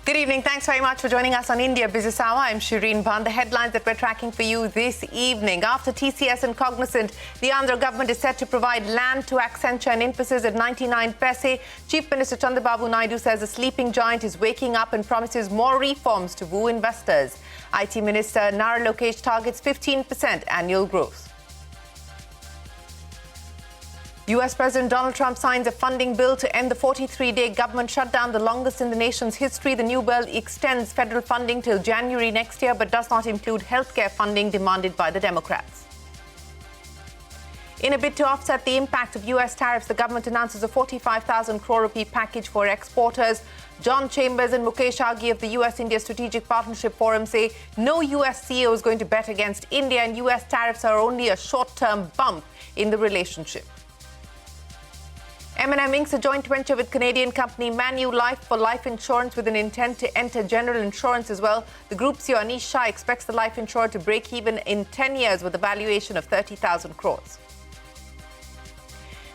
Good evening. Thanks very much for joining us on India Business Hour. I'm Shireen Bhan. The headlines that we're tracking for you this evening. After TCS and Cognizant, the Andhra government is set to provide land to Accenture and Infosys at 99 paise. Chief Minister Chandrababu Naidu says the sleeping giant is waking up and promises more reforms to woo investors. IT Minister Nara Lokesh targets 15% annual growth. US President Donald Trump signs a funding bill to end the 43-day government shutdown, the longest in the nation's history. The new bill extends federal funding till January next year, but does not include healthcare funding demanded by the Democrats. In a bid to offset the impact of US tariffs, the government announces a 45,000 crore rupee package for exporters. John Chambers and Mukesh Aghi of the US-India Strategic Partnership Forum say no US CEO is going to bet against India, and US tariffs are only a short-term bump in the relationship. M&M inks a joint venture with Canadian company Manulife for life insurance with an intent to enter general insurance as well. The group CEO Anish Shah expects the life insurer to break even in 10 years with a valuation of 30,000 crores.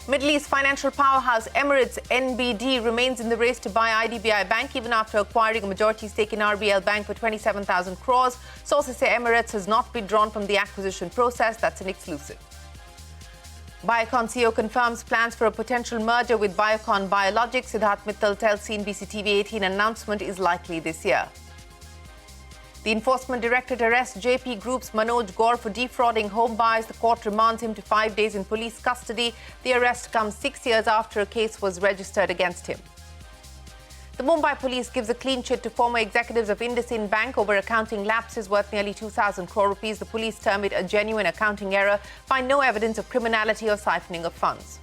Middle East financial powerhouse Emirates NBD remains in the race to buy IDBI Bank even after acquiring a majority stake in RBL Bank for 27,000 crores. Sources say Emirates has not withdrawn from the acquisition process. That's an exclusive. Biocon CEO confirms plans for a potential merger with Biocon Biologics. Siddharth Mittal tells CNBC TV 18 announcement is likely this year. The Enforcement Directorate arrests Jaypee Group's Manoj Gaur for defrauding home buyers. The court remands him to 5 days in police custody. The arrest comes 6 years after a case was registered against him. The Mumbai police gives a clean chit to former executives of Indusind Bank over accounting lapses worth nearly 2,000 crore rupees. The police term it a genuine accounting error, find no evidence of criminality or siphoning of funds.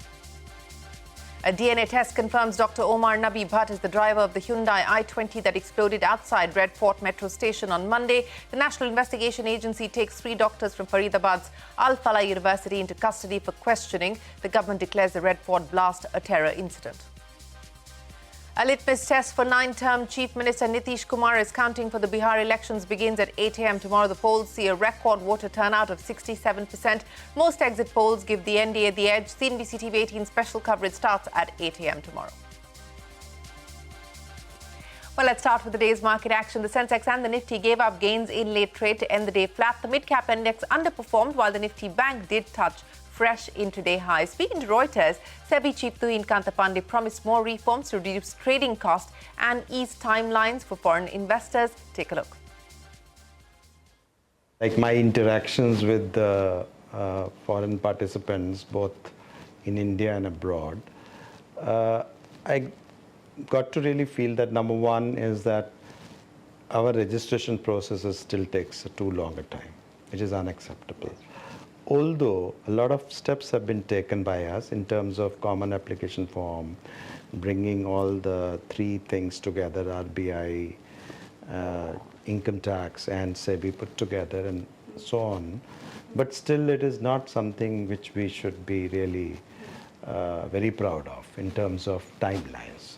A DNA test confirms Dr Nabi Bhat is the driver of the Hyundai i20 that exploded outside Red Fort Metro Station on Monday. The National Investigation Agency takes 3 doctors from Faridabad's Al Falah University into custody for questioning. The government declares the Red Fort blast a terror incident. A litmus test for 9-term Chief Minister Nitish Kumar is counting for the Bihar elections begins at 8 a.m. tomorrow. The polls see a record voter turnout of 67%. Most exit polls give the NDA the edge. CNBC TV 18 special coverage starts at 8 a.m. tomorrow. Well, let's start with the day's market action. The Sensex and the Nifty gave up gains in late trade to end the day flat. The mid-cap index underperformed while the Nifty Bank did touch fresh intraday highs. Speaking to Reuters, SEBI Chief Tuhin Kantapande promised more reforms to reduce trading costs and ease timelines for foreign investors. Take a look. Like my interactions with the foreign participants, both in India and abroad, I got to really feel that number one is that our registration processes still takes a too long a time, which is unacceptable. Although a lot of steps have been taken by us in terms of common application form, bringing all the 3 things together, RBI, income tax and SEBI put together and so on. But still it is not something which we should be really very proud of in terms of timelines.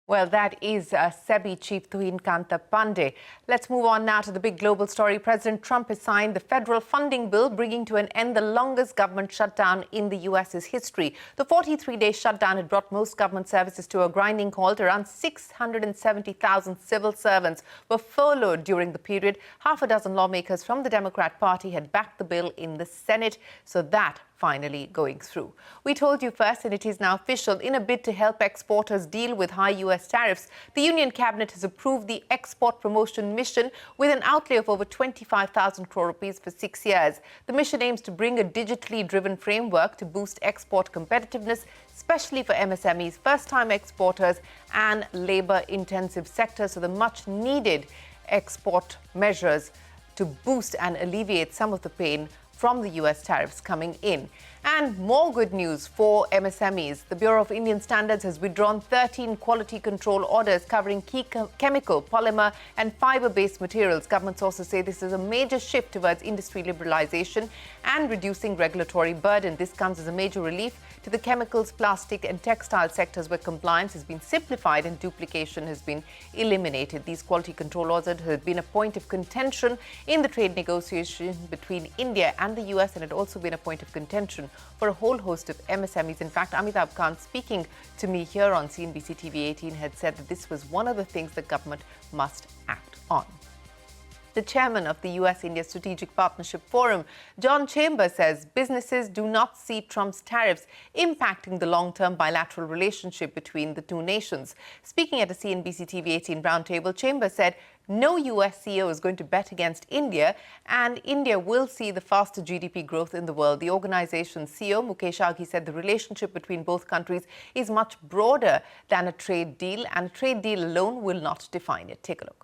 Well, that is SEBI Chief Tuhin Kantapande. Let's move on now to the big global story. President Trump has signed the federal funding bill, bringing to an end the longest government shutdown in the U.S.'s history. The 43-day shutdown had brought most government services to a grinding halt. Around 670,000 civil servants were furloughed during the period. Half a dozen lawmakers from the Democrat Party had backed the bill in the Senate, so that finally going through. We told you first, and it is now official. In a bid to help exporters deal with high U.S. tariffs, the Union Cabinet has approved the Export Promotion Mission with an outlay of over 25,000 crore rupees for 6 years. The mission aims to bring a digitally driven framework to boost export competitiveness, especially for MSMEs, first-time exporters and labor-intensive sectors. So the much-needed export measures to boost and alleviate some of the pain from the U.S. tariffs coming in. And more good news for MSMEs. The Bureau of Indian Standards has withdrawn 13 quality control orders covering key chemical, polymer and fiber-based materials. Government sources say this is a major shift towards industry liberalization and reducing regulatory burden. This comes as a major relief to the chemicals, plastic and textile sectors where compliance has been simplified and duplication has been eliminated. These quality control orders have been a point of contention in the trade negotiation between India and the US, and had also been a point of contention for a whole host of MSMEs. In fact, Amitabh Kant, speaking to me here on CNBC TV 18, had said that this was one of the things the government must act on. The chairman of the US-India Strategic Partnership Forum, John Chambers, says businesses do not see Trump's tariffs impacting the long-term bilateral relationship between the two nations. Speaking at a CNBC TV 18 roundtable, Chambers said no US CEO is going to bet against India, and India will see the faster GDP growth in the world. The organization's CEO, Mukesh Aghi, said the relationship between both countries is much broader than a trade deal, and a trade deal alone will not define it. Take a look.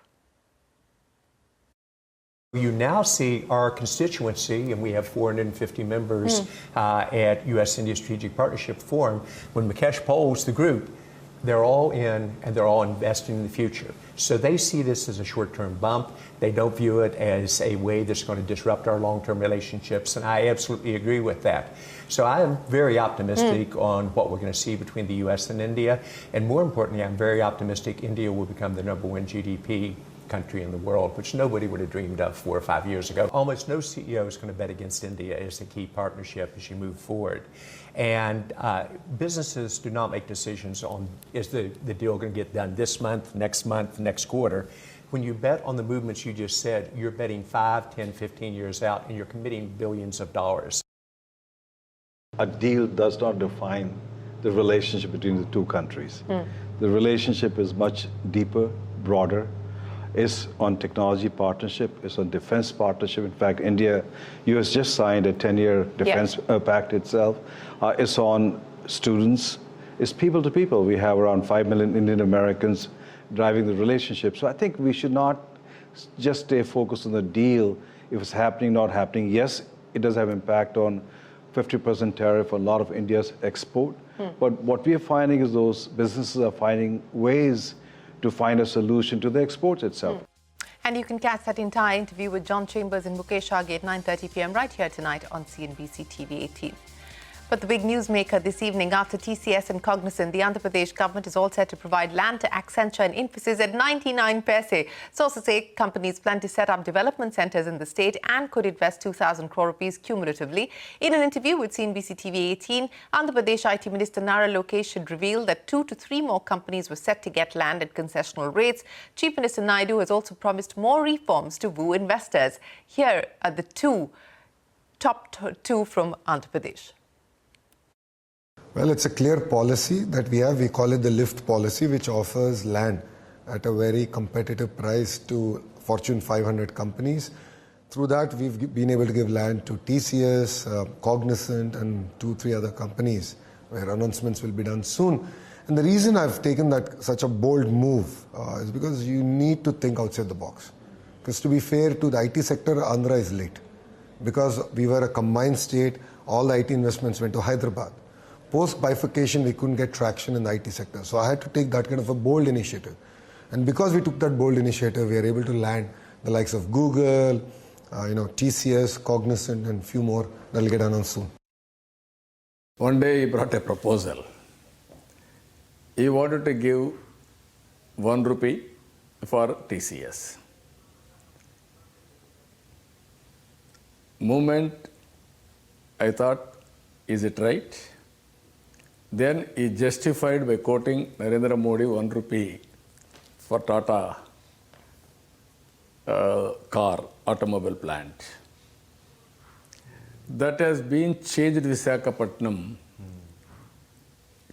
You now see our constituency, and we have 450 members at U.S.-India Strategic Partnership Forum. When Mukesh polls the group, they're all in and they're all investing in the future. So they see this as a short-term bump. They don't view it as a way that's going to disrupt our long-term relationships, and I absolutely agree with that. So I am very optimistic on what we're going to see between the U.S. and India, and more importantly, I'm very optimistic India will become the #1 GDP country in the world, which nobody would have dreamed of 4 or 5 years ago. Almost no CEO is going to bet against India as a key partnership as you move forward. And businesses do not make decisions on, is the deal going to get done this month, next quarter. When you bet on the movements you just said, you're betting 5, 10, 15 years out, and you're committing billions of dollars. A deal does not define the relationship between the two countries. The relationship is much deeper, broader. It's on technology partnership, it's on defense partnership. In fact, US just signed a 10-year defense pact itself. It's on students, it's people to people. We have around 5 million Indian Americans driving the relationship. So I think we should not just stay focused on the deal, if it's happening, not happening. Yes, it does have impact on 50% tariff on a lot of India's export. But what we are finding is those businesses are finding ways to find a solution to the exports itself. And you can catch that entire interview with John Chambers and Mukesh Aghi at 9:30 p.m. right here tonight on CNBC TV 18. But the big newsmaker this evening, after TCS and Cognizant, the Andhra Pradesh government is all set to provide land to Accenture and Infosys at 99 paise. Sources say companies plan to set up development centres in the state and could invest 2,000 crore rupees cumulatively. In an interview with CNBC TV 18, Andhra Pradesh IT Minister Nara Lokesh had revealed that 2 to 3 more companies were set to get land at concessional rates. Chief Minister Naidu has also promised more reforms to woo investors. Here are the top two from Andhra Pradesh. Well, it's a clear policy that we have. We call it the lift policy, which offers land at a very competitive price to Fortune 500 companies. Through that, we've been able to give land to TCS, Cognizant, and 2-3 other companies, where announcements will be done soon. And the reason I've taken such a bold move is because you need to think outside the box. Because to be fair to the IT sector, Andhra is late. Because we were a combined state, all the IT investments went to Hyderabad. Post-bifurcation, we couldn't get traction in the IT sector. So I had to take that kind of a bold initiative. And because we took that bold initiative, we are able to land the likes of Google, TCS, Cognizant, and a few more that will get announced soon. One day he brought a proposal. He wanted to give 1 rupee for TCS. Moment, I thought, is it right? Then he justified by quoting Narendra Modi 1 rupee for Tata automobile plant. That has been changed Visakhapatnam,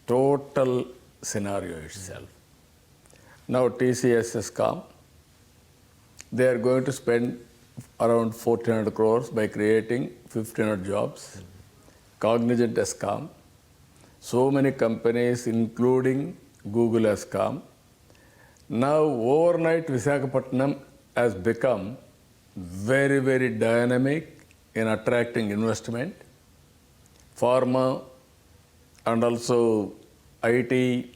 total scenario itself. Now TCS has come. They are going to spend around 1,400 crores by creating 1,500 jobs. Cognizant has come. So many companies, including Google, has come. Now, overnight, Visakhapatnam has become very, very dynamic in attracting investment. Pharma and also IT,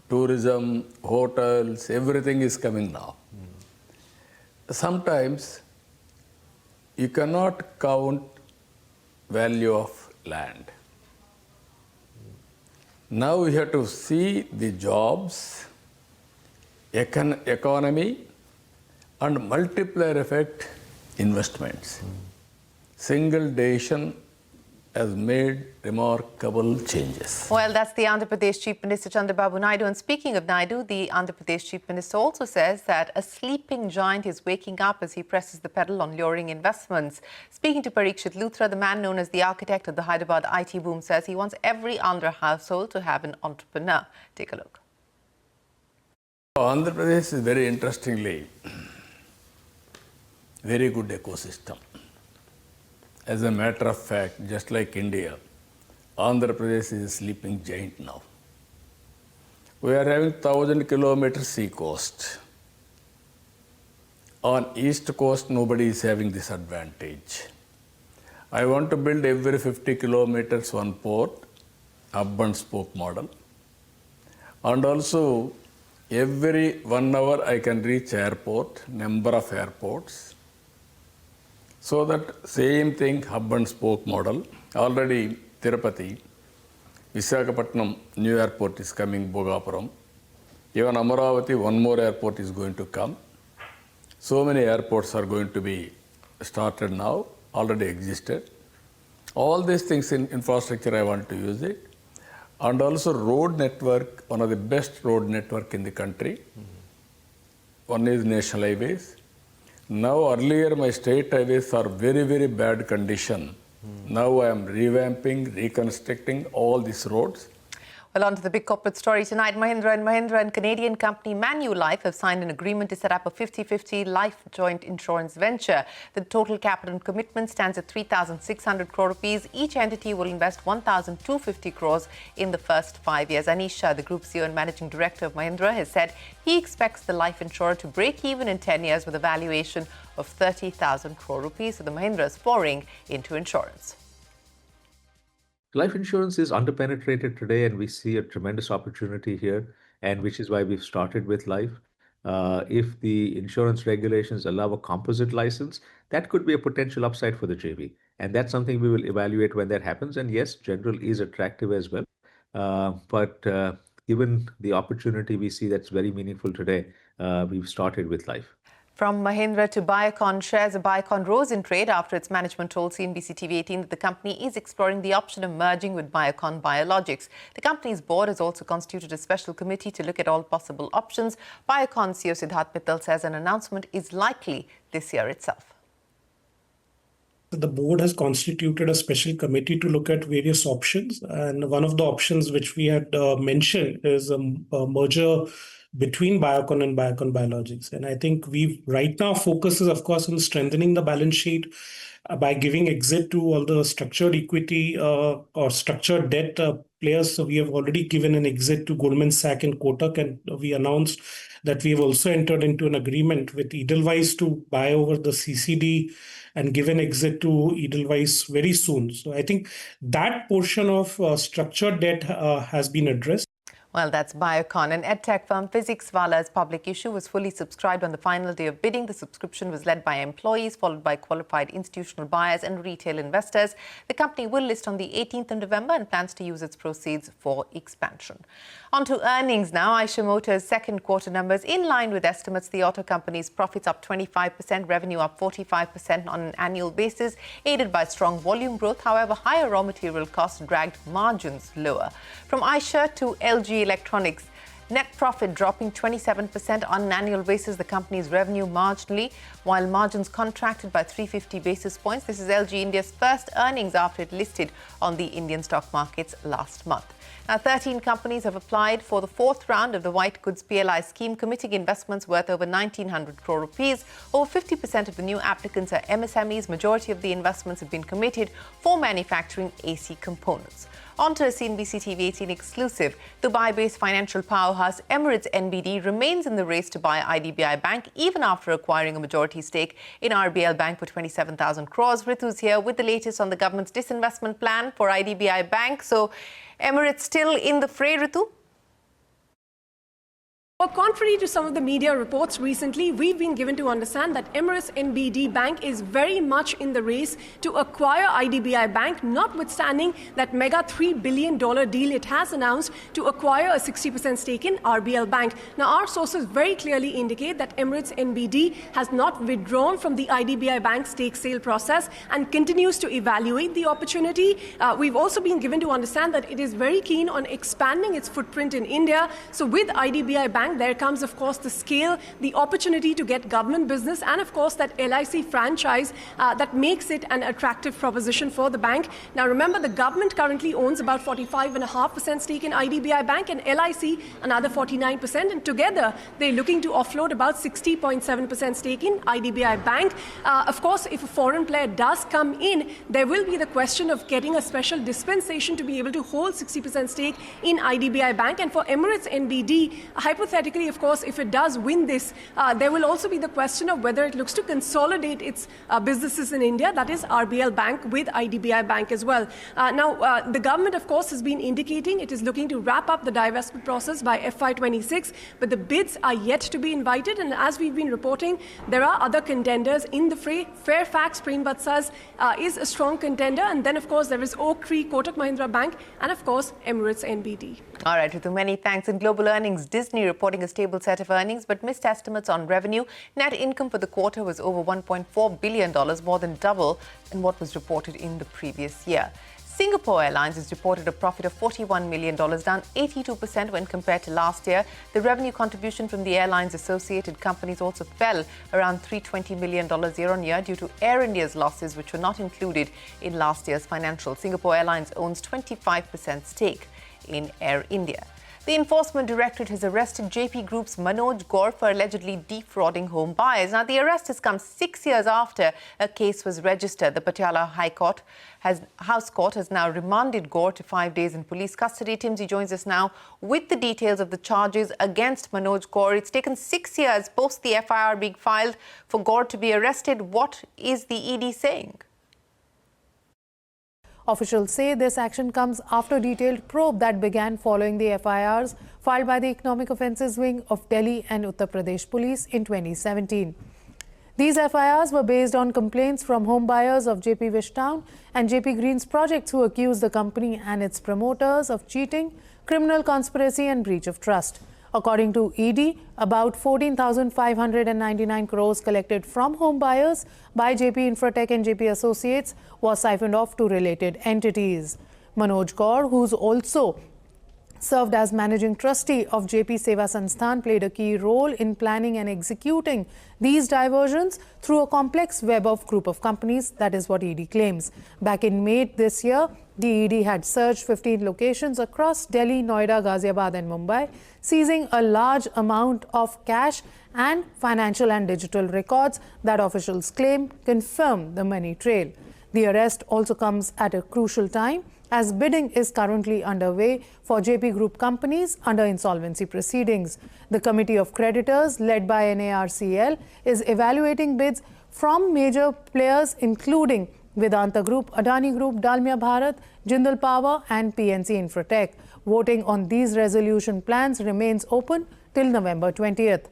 tourism, hotels, everything is coming now. Sometimes you cannot count value of land. Now we have to see the jobs, economy, and multiplier effect investments. Single decision has made remarkable changes. Well, that's the Andhra Pradesh Chief Minister Chandrababu Naidu. And speaking of Naidu, the Andhra Pradesh Chief Minister also says that a sleeping giant is waking up as he presses the pedal on luring investments. Speaking to Parikshit Luthra, the man known as the architect of the Hyderabad IT boom says he wants every Andhra household to have an entrepreneur. Take a look. Andhra Pradesh is very interestingly very good ecosystem. As a matter of fact, just like India, Andhra Pradesh is a sleeping giant now. We are having 1,000 kilometers sea coast. On east coast, nobody is having this advantage. I want to build every 50 kilometers one port, hub and spoke model. And also, every 1 hour I can reach airport, number of airports. So that same thing, hub and spoke model. Already Tirupati, Visakhapatnam new airport is coming, Bhogapuram. Even Amaravati, one more airport is going to come. So many airports are going to be started now, already existed. All these things in infrastructure, I want to use it. And also road network, one of the best road network in the country. One is national highways. Now earlier my state highways are very, very bad condition. Now I am revamping, reconstructing all these roads. Well, on to the big corporate story tonight. Mahindra and Canadian company Manulife have signed an agreement to set up a 50-50 life joint insurance venture. The total capital commitment stands at 3,600 crore rupees. Each entity will invest 1,250 crores in the first 5 years. Anish Shah, the group CEO and managing director of Mahindra, has said he expects the life insurer to break even in 10 years with a valuation of 30,000 crore rupees. So the Mahindra is pouring into insurance. Life insurance is underpenetrated today, and we see a tremendous opportunity here, and which is why we've started with life. If the insurance regulations allow a composite license, that could be a potential upside for the JV. And that's something we will evaluate when that happens. And yes, general is attractive as well. But given the opportunity we see that's very meaningful today, we've started with life. From Mahindra to Biocon, shares of Biocon rose in trade after its management told CNBC TV 18 that the company is exploring the option of merging with Biocon Biologics. The company's board has also constituted a special committee to look at all possible options. Biocon CEO Siddharth Mittal says an announcement is likely this year itself. The board has constituted a special committee to look at various options. And one of the options which we had mentioned is a merger between Biocon and Biocon Biologics. And I think we've right now focuses, of course, on strengthening the balance sheet by giving exit to all the structured equity or structured debt players. So we have already given an exit to Goldman Sachs and Kotak, and we announced that we have also entered into an agreement with Edelweiss to buy over the CCD and give an exit to Edelweiss very soon. So I think that portion of structured debt has been addressed. Well, that's Biocon. And edtech firm PhysicsWallah's public issue was fully subscribed on the final day of bidding. The subscription was led by employees, followed by qualified institutional buyers and retail investors. The company will list on the 18th of November and plans to use its proceeds for expansion. On to earnings now. Eicher Motors' second quarter numbers in line with estimates. The auto company's profits up 25%, revenue up 45% on an annual basis, aided by strong volume growth. However, higher raw material costs dragged margins lower. From Eicher to LG Electronics, net profit dropping 27% on an annual basis. The company's revenue marginally, while margins contracted by 350 basis points. This is LG India's first earnings after it listed on the Indian stock markets last month. Now, 13 companies have applied for the fourth round of the White Goods PLI scheme, committing investments worth over 1,900 crore rupees. Over 50% of the new applicants are MSMEs. Majority of the investments have been committed for manufacturing AC components. On to a CNBC TV 18 exclusive. Dubai-based financial powerhouse Emirates NBD remains in the race to buy IDBI Bank, even after acquiring a majority stake in RBL Bank for 27,000 crores. Ritu's here with the latest on the government's disinvestment plan for IDBI Bank. So, Emirates still in the fray, Ritu? Contrary to some of the media reports recently, we've been given to understand that Emirates NBD Bank is very much in the race to acquire IDBI Bank, notwithstanding that mega $3 billion deal it has announced to acquire a 60% stake in RBL Bank. Now, our sources very clearly indicate that Emirates NBD has not withdrawn from the IDBI Bank stake sale process and continues to evaluate the opportunity. We've also been given to understand that it is very keen on expanding its footprint in India. So with IDBI Bank, there comes, of course, the scale, the opportunity to get government business, and, of course, that LIC franchise that makes it an attractive proposition for the bank. Now, remember, the government currently owns about 45.5% stake in IDBI Bank and LIC another 49%. And together, they're looking to offload about 60.7% stake in IDBI Bank. Of course, if a foreign player does come in, there will be the question of getting a special dispensation to be able to hold 60% stake in IDBI Bank. And for Emirates NBD, hypothetically, of course, if it does win this, there will also be the question of whether it looks to consolidate its businesses in India, that is RBL Bank, with IDBI Bank as well. Now, the government, of course, has been indicating it is looking to wrap up the divestment process by FY26, but the bids are yet to be invited. And as we've been reporting, there are other contenders in the fray. Fairfax Prembatsas is a strong contender. And then, of course, there is Oak Tree, Kotak Mahindra Bank, and, of course, Emirates NBD. All right, Ritu, many thanks. In global earnings, Disney reporting a stable set of earnings, but missed estimates on revenue. Net income for the quarter was over $1.4 billion, more than double than what was reported in the previous year. Singapore Airlines has reported a profit of $41 million, down 82% when compared to last year. The revenue contribution from the airline's associated companies also fell around $320 million year-on-year due to Air India's losses, which were not included in last year's financials. Singapore Airlines owns 25% stake in Air India. The Enforcement Directorate has arrested Jaypee Group's Manoj Gaur for allegedly defrauding home buyers. Now, the arrest has come 6 years after a case was registered. The Patiala House Court has now remanded Gaur to 5 days in police custody. Timsy joins us now with the details of the charges against Manoj Gaur. It's taken 6 years post the FIR being filed for Gaur to be arrested. What is the ED saying? Officials say this action comes after a detailed probe that began following the FIRs filed by the Economic Offences Wing of Delhi and Uttar Pradesh Police in 2017. These FIRs were based on complaints from home buyers of Jaypee Wishtown and Jaypee Green's projects who accused the company and its promoters of cheating, criminal conspiracy and breach of trust. According to ED, about 14,599 crores collected from home buyers by Jaypee Infratech and Jaypee Associates was siphoned off to related entities. Manoj Gaur, who's also served as managing trustee of Jaypee Seva Sansthan, played a key role in planning and executing these diversions through a complex web of group of companies. That is what ED claims. Back in May this year, the ED had searched 15 locations across Delhi, Noida, Ghaziabad and Mumbai, seizing a large amount of cash and financial and digital records that officials claim confirm the money trail. The arrest also comes at a crucial time as bidding is currently underway for Jaypee Group companies under insolvency proceedings. The Committee of Creditors, led by NARCL, is evaluating bids from major players including Vedanta Group, Adani Group, Dalmia Bharat, Jindal Power and PNC Infratech. Voting on these resolution plans remains open till November 20th.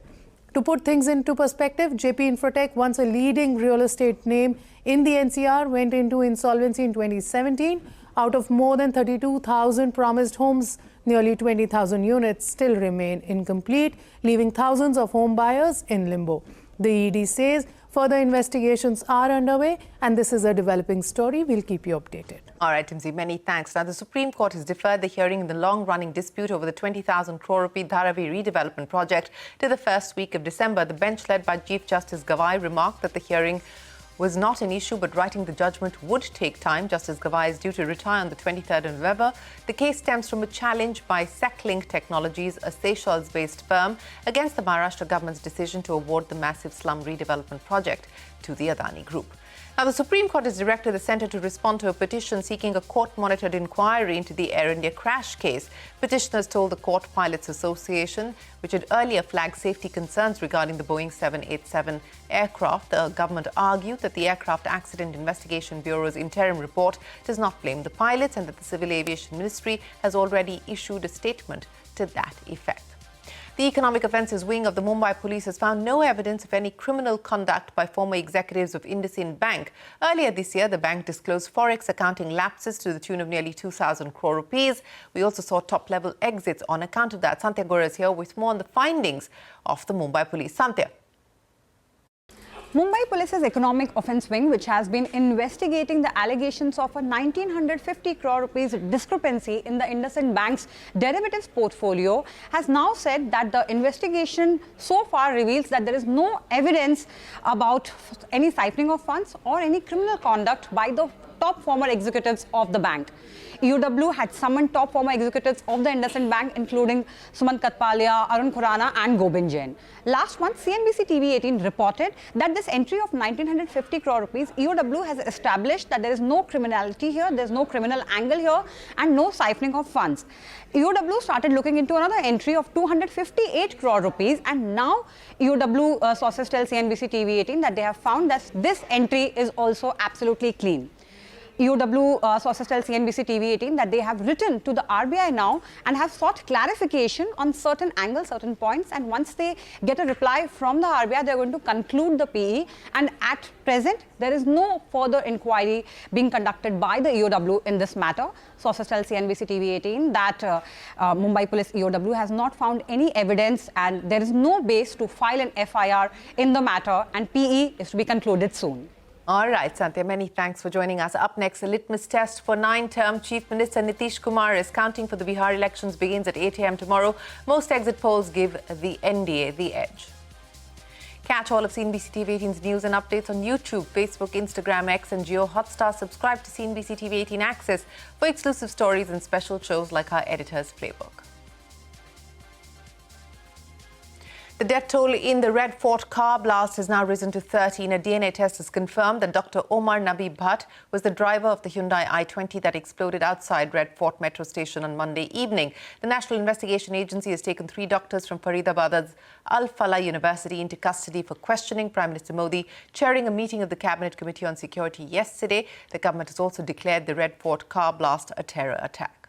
To put things into perspective, Jaypee Infratech, once a leading real estate name in the NCR, went into insolvency in 2017. Out of more than 32,000 promised homes, nearly 20,000 units still remain incomplete, leaving thousands of home buyers in limbo. The ED says further investigations are underway, and this is a developing story. We'll keep you updated. All right, Timsy, many thanks. Now, the Supreme Court has deferred the hearing in the long-running dispute over the 20,000 crore rupee Dharavi redevelopment project to the first week of December. The bench led by Chief Justice Gawai remarked that the hearing was not an issue, but writing the judgment would take time. Justice Gawai is due to retire on the 23rd of November. The case stems from a challenge by Seclink Technologies, a Seychelles-based firm, against the Maharashtra government's decision to award the massive slum redevelopment project to the Adani Group. Now, the Supreme Court has directed the centre to respond to a petition seeking a court-monitored inquiry into the Air India crash case. Petitioners told the Court Pilots Association, which had earlier flagged safety concerns regarding the Boeing 787 aircraft. The government argued that the Aircraft Accident Investigation Bureau's interim report does not blame the pilots and that the Civil Aviation Ministry has already issued a statement to that effect. The Economic Offences Wing of the Mumbai Police has found no evidence of any criminal conduct by former executives of Indusind Bank. Earlier this year, the bank disclosed forex accounting lapses to the tune of nearly 2,000 crore rupees. We also saw top-level exits on account of that. Santya Gaur is here with more on the findings of the Mumbai Police. Santya. Mumbai Police's Economic Offence Wing, which has been investigating the allegations of a 1,950 crore rupees discrepancy in the Indusind Bank's derivatives portfolio, has now said that the investigation so far reveals that there is no evidence about any siphoning of funds or any criminal conduct by the top former executives of the bank. EOW had summoned top former executives of the Indusind Bank, including Sumant Katpalia, Arun Khurana and Gobind Jain. Last month, CNBC TV18 reported that this entry of 1,950 crore rupees, EOW has established that there is no criminality here, there is no criminal angle here and no siphoning of funds. EOW started looking into another entry of 258 crore rupees, and now EOW sources tell CNBC TV18 that they have found that this entry is also absolutely clean. EOW sources tell CNBC TV18 that they have written to the RBI now and have sought clarification on certain angles, certain points, and once they get a reply from the RBI, they are going to conclude the PE, and at present, there is no further inquiry being conducted by the EOW in this matter. Sources tell CNBC TV18 that Mumbai Police EOW has not found any evidence and there is no base to file an FIR in the matter, and PE is to be concluded soon. All right, Santya, many thanks for joining us. Up next, a litmus test for 9-term Chief Minister Nitish Kumar is counting for the Bihar elections begins at 8 a.m. tomorrow. Most exit polls give the NDA the edge. Catch all of CNBC TV18's news and updates on YouTube, Facebook, Instagram, X and Jio Hotstar. Subscribe to CNBC TV18 Access for exclusive stories and special shows like our Editor's Playbook. The death toll in the Red Fort car blast has now risen to 13. A DNA test has confirmed that Dr Nabi Bhat was the driver of the Hyundai i20 that exploded outside Red Fort metro station on Monday evening. The National Investigation Agency has taken 3 doctors from Faridabad's Al Falah University into custody for questioning. Prime Minister Modi chairing a meeting of the Cabinet Committee on Security yesterday. The government has also declared the Red Fort car blast a terror attack.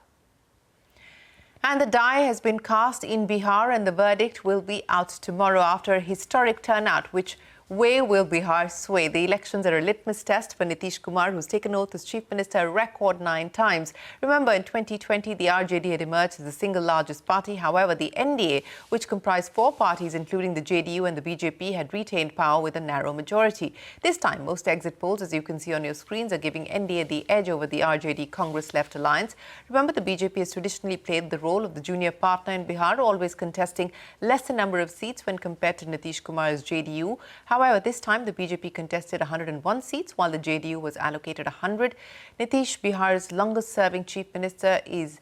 And the die has been cast in Bihar and the verdict will be out tomorrow after a historic turnout. Which way will Bihar sway? The elections are a litmus test for Nitish Kumar, who's taken oath as Chief Minister a record 9 times. Remember, in 2020, the RJD had emerged as the single largest party. However, the NDA, which comprised 4 parties, including the JDU and the BJP, had retained power with a narrow majority. This time, most exit polls, as you can see on your screens, are giving NDA the edge over the RJD Congress-left alliance. Remember, the BJP has traditionally played the role of the junior partner in Bihar, always contesting lesser number of seats when compared to Nitish Kumar's JDU. However, this time the BJP contested 101 seats while the JDU was allocated 100. Nitish, Bihar's longest-serving chief minister, is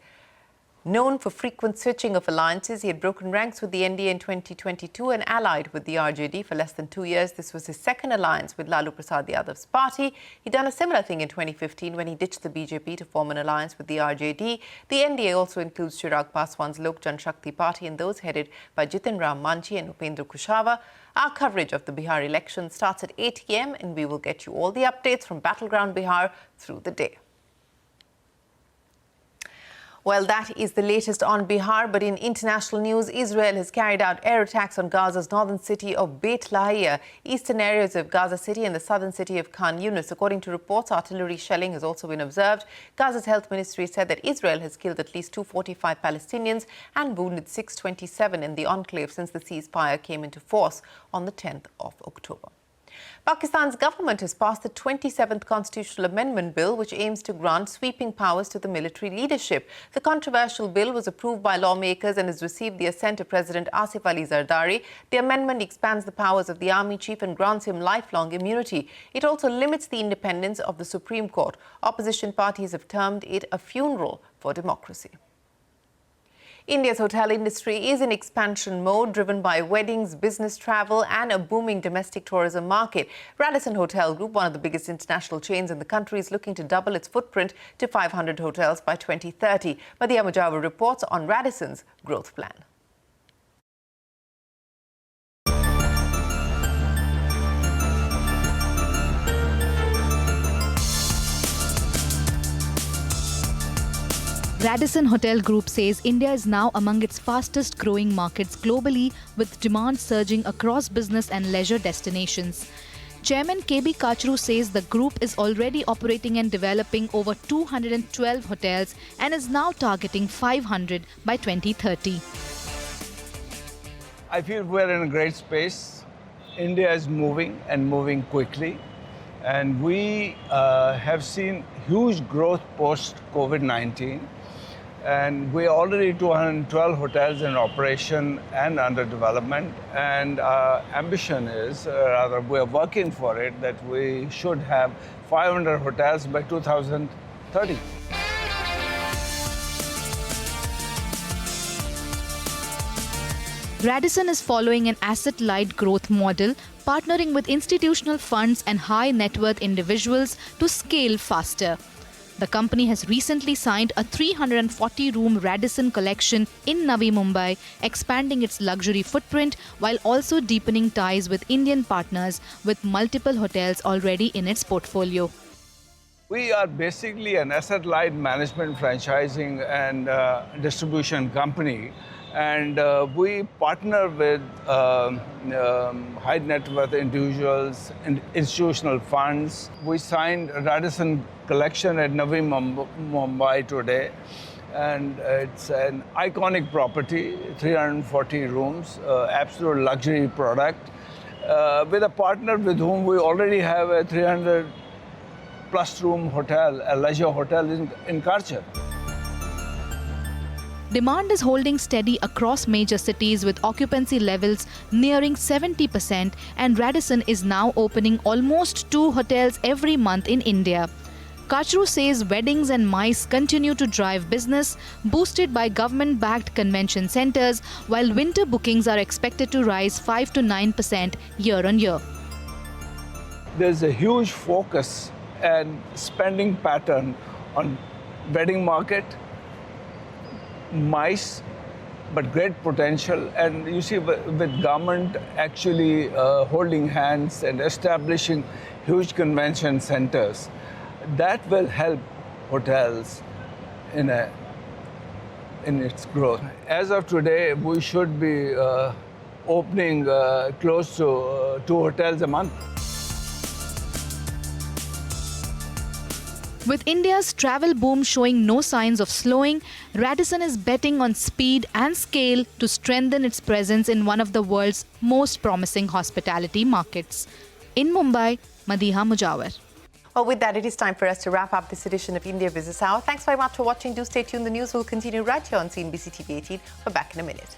known for frequent switching of alliances. He had broken ranks with the NDA in 2022 and allied with the RJD for less than 2 years. This was his second alliance with Lalu Prasad Yadav's party. He'd done a similar thing in 2015 when he ditched the BJP to form an alliance with the RJD. The NDA also includes Chirag Paswan's Lok Janshakti party and those headed by Jitin Ram Manchi and Upendra Kushwaha. Our coverage of the Bihar election starts at 8 a.m. and we will get you all the updates from Battleground Bihar through the day. Well, that is the latest on Bihar, but in international news, Israel has carried out air attacks on Gaza's northern city of Beit Lahia, eastern areas of Gaza City and the southern city of Khan Yunis. According to reports, artillery shelling has also been observed. Gaza's health ministry said that Israel has killed at least 245 Palestinians and wounded 627 in the enclave since the ceasefire came into force on the 10th of October. Pakistan's government has passed the 27th Constitutional Amendment Bill, which aims to grant sweeping powers to the military leadership. The controversial bill was approved by lawmakers and has received the assent of President Asif Ali Zardari. The amendment expands the powers of the army chief and grants him lifelong immunity. It also limits the independence of the Supreme Court. Opposition parties have termed it a funeral for democracy. India's hotel industry is in expansion mode, driven by weddings, business travel and a booming domestic tourism market. Radisson Hotel Group, one of the biggest international chains in the country, is looking to double its footprint to 500 hotels by 2030. Madhya Mujawar reports on Radisson's growth plan. Radisson Hotel Group says India is now among its fastest growing markets globally, with demand surging across business and leisure destinations. Chairman KB Kachru says the group is already operating and developing over 212 hotels and is now targeting 500 by 2030. I feel we're in a great space. India is moving and moving quickly. And we have seen huge growth post-COVID-19. And we're already 212 hotels in operation and under development. And our ambition is, rather we're working for it, that we should have 500 hotels by 2030. Radisson is following an asset-light growth model, partnering with institutional funds and high net worth individuals to scale faster. The company has recently signed a 340-room Radisson Collection in Navi Mumbai, expanding its luxury footprint while also deepening ties with Indian partners, with multiple hotels already in its portfolio. We are basically an asset-light management, franchising and distribution company. And we partner with high net worth individuals and institutional funds. We signed Radisson Collection at Navi Mumbai today. And it's an iconic property, 340 rooms, absolute luxury product, with a partner with whom we already have a 300 plus room hotel, a leisure hotel in Karchar. Demand is holding steady across major cities, with occupancy levels nearing 70%, and Radisson is now opening almost 2 hotels every month in India. Kachru says weddings and MICE continue to drive business, boosted by government-backed convention centres, while winter bookings are expected to rise 5 to 9% year-on-year. There's a huge focus and spending pattern on wedding market, MICE, but great potential. And you see, with government actually holding hands and establishing huge convention centers, that will help hotels in its growth. As of today, we should be opening close to 2 hotels a month. With India's travel boom showing no signs of slowing, Radisson is betting on speed and scale to strengthen its presence in one of the world's most promising hospitality markets. In Mumbai, Madiha Mujawar. Well, with that, it is time for us to wrap up this edition of India Business Hour. Thanks very much for watching. Do stay tuned. The news will continue right here on CNBC TV 18. We're back in a minute.